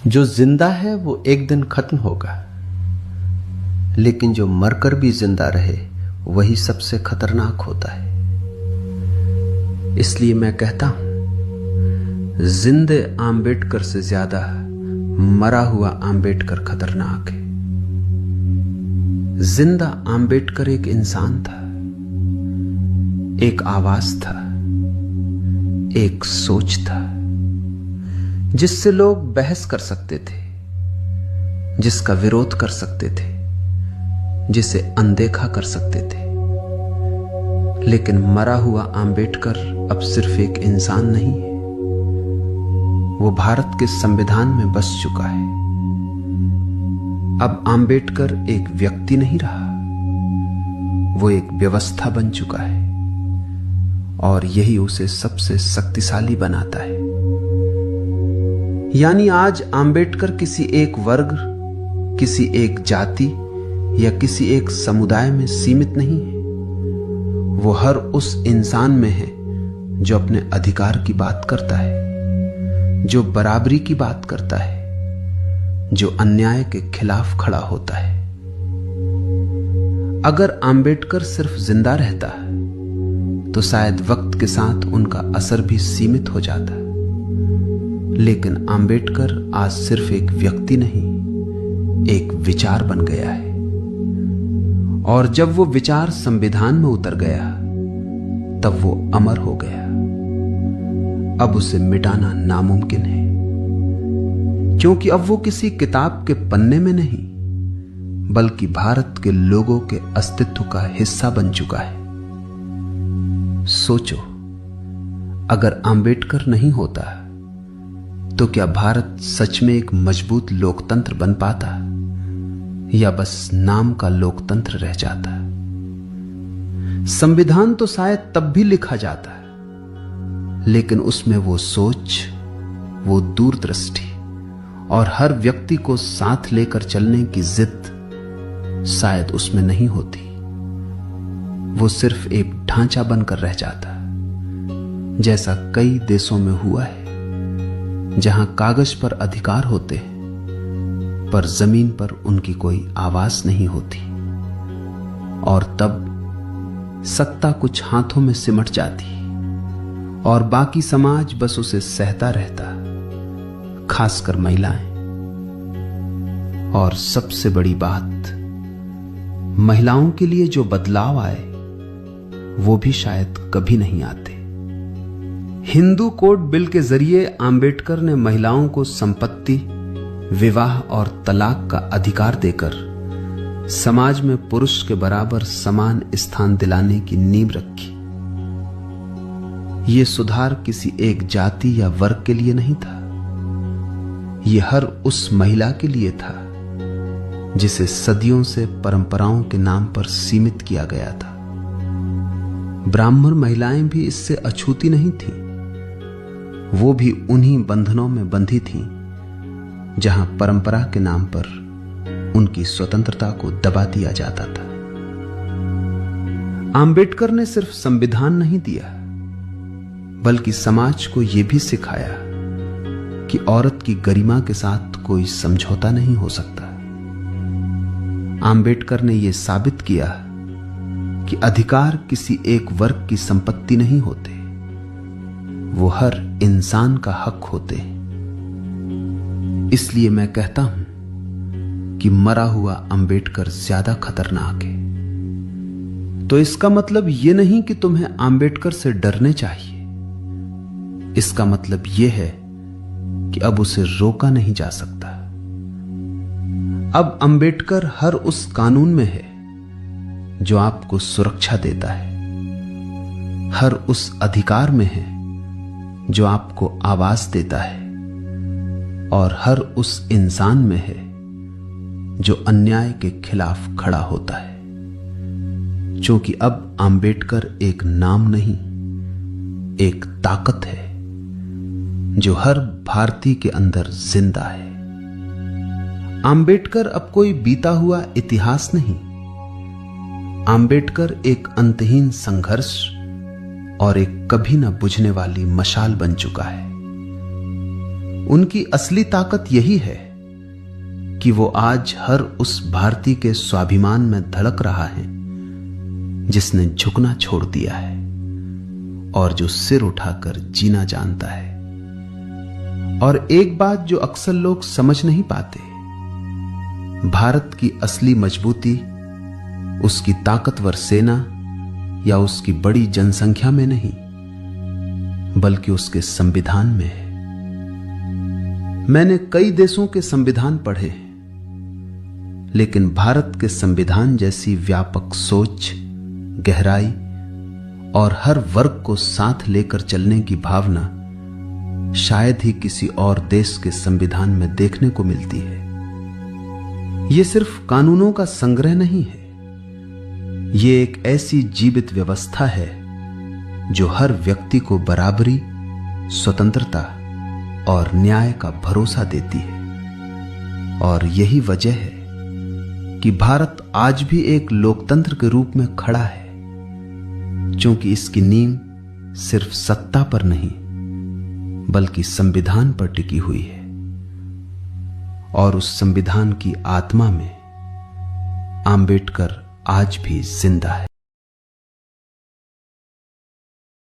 जो जिंदा है वो एक दिन खत्म होगा, लेकिन जो मरकर भी जिंदा रहे वही सबसे खतरनाक होता है। इसलिए मैं कहता हूं, जिंदे आम्बेडकर से ज्यादा मरा हुआ आम्बेडकर खतरनाक है। जिंदा आम्बेडकर एक इंसान था, एक आवाज था, एक सोच था, जिससे लोग बहस कर सकते थे, जिसका विरोध कर सकते थे, जिसे अनदेखा कर सकते थे। लेकिन मरा हुआ आम्बेडकर अब सिर्फ एक इंसान नहीं है, वो भारत के संविधान में बस चुका है। अब आम्बेडकर एक व्यक्ति नहीं रहा, वो एक व्यवस्था बन चुका है, और यही उसे सबसे शक्तिशाली बनाता है। यानी आज आम्बेडकर किसी एक वर्ग, किसी एक जाति या किसी एक समुदाय में सीमित नहीं है। वो हर उस इंसान में है जो अपने अधिकार की बात करता है, जो बराबरी की बात करता है, जो अन्याय के खिलाफ खड़ा होता है। अगर आम्बेडकर सिर्फ जिंदा रहता तो शायद वक्त के साथ उनका असर भी सीमित हो जाता। लेकिन आम्बेडकर आज सिर्फ एक व्यक्ति नहीं, एक विचार बन गया है। और जब वो विचार संविधान में उतर गया तब वो अमर हो गया। अब उसे मिटाना नामुमकिन है, क्योंकि अब वो किसी किताब के पन्ने में नहीं, बल्कि भारत के लोगों के अस्तित्व का हिस्सा बन चुका है। सोचो, अगर आम्बेडकर नहीं होता तो क्या भारत सच में एक मजबूत लोकतंत्र बन पाता, या बस नाम का लोकतंत्र रह जाता? संविधान तो शायद तब भी लिखा जाता, लेकिन उसमें वो सोच, वो दूरदृष्टि और हर व्यक्ति को साथ लेकर चलने की जिद शायद उसमें नहीं होती। वो सिर्फ एक ढांचा बनकर रह जाता, जैसा कई देशों में हुआ है, जहां कागज पर अधिकार होते हैं पर जमीन पर उनकी कोई आवाज नहीं होती। और तब सत्ता कुछ हाथों में सिमट जाती और बाकी समाज बस उसे सहता रहता, खासकर महिलाएं। और सबसे बड़ी बात, महिलाओं के लिए जो बदलाव आए वो भी शायद कभी नहीं आते। हिंदू कोड बिल के जरिए आम्बेडकर ने महिलाओं को संपत्ति, विवाह और तलाक का अधिकार देकर समाज में पुरुष के बराबर समान स्थान दिलाने की नींव रखी। यह सुधार किसी एक जाति या वर्ग के लिए नहीं था, यह हर उस महिला के लिए था जिसे सदियों से परंपराओं के नाम पर सीमित किया गया था। ब्राह्मण महिलाएं भी इससे अछूती नहीं थीं, वो भी उन्हीं बंधनों में बंधी थीं जहां परंपरा के नाम पर उनकी स्वतंत्रता को दबा दिया जाता था। आम्बेडकर ने सिर्फ संविधान नहीं दिया, बल्कि समाज को यह भी सिखाया कि औरत की गरिमा के साथ कोई समझौता नहीं हो सकता। आम्बेडकर ने यह साबित किया कि अधिकार किसी एक वर्ग की संपत्ति नहीं होते, वो हर इंसान का हक होते हैं। इसलिए मैं कहता हूं कि मरा हुआ आम्बेडकर ज्यादा खतरनाक है। तो इसका मतलब यह नहीं कि तुम्हें आम्बेडकर से डरने चाहिए, इसका मतलब यह है कि अब उसे रोका नहीं जा सकता। अब आम्बेडकर हर उस कानून में है जो आपको सुरक्षा देता है, हर उस अधिकार में है जो आपको आवाज देता है, और हर उस इंसान में है जो अन्याय के खिलाफ खड़ा होता है। क्योंकि अब आम्बेडकर एक नाम नहीं, एक ताकत है जो हर भारतीय के अंदर जिंदा है। आम्बेडकर अब कोई बीता हुआ इतिहास नहीं, आम्बेडकर एक अंतहीन संघर्ष और एक कभी न बुझने वाली मशाल बन चुका है। उनकी असली ताकत यही है कि वो आज हर उस भारतीय के स्वाभिमान में धड़क रहा है जिसने झुकना छोड़ दिया है और जो सिर उठाकर जीना जानता है। और एक बात जो अक्सर लोग समझ नहीं पाते, भारत की असली मजबूती उसकी ताकतवर सेना या उसकी बड़ी जनसंख्या में नहीं, बल्कि उसके संविधान में है। मैंने कई देशों के संविधान पढ़े, लेकिन भारत के संविधान जैसी व्यापक सोच, गहराई और हर वर्ग को साथ लेकर चलने की भावना शायद ही किसी और देश के संविधान में देखने को मिलती है। यह सिर्फ कानूनों का संग्रह नहीं है, यह एक ऐसी जीवित व्यवस्था है जो हर व्यक्ति को बराबरी, स्वतंत्रता और न्याय का भरोसा देती है। और यही वजह है कि भारत आज भी एक लोकतंत्र के रूप में खड़ा है, क्योंकि इसकी नींव सिर्फ सत्ता पर नहीं बल्कि संविधान पर टिकी हुई है। और उस संविधान की आत्मा में आंबेडकर आज भी जिंदा है।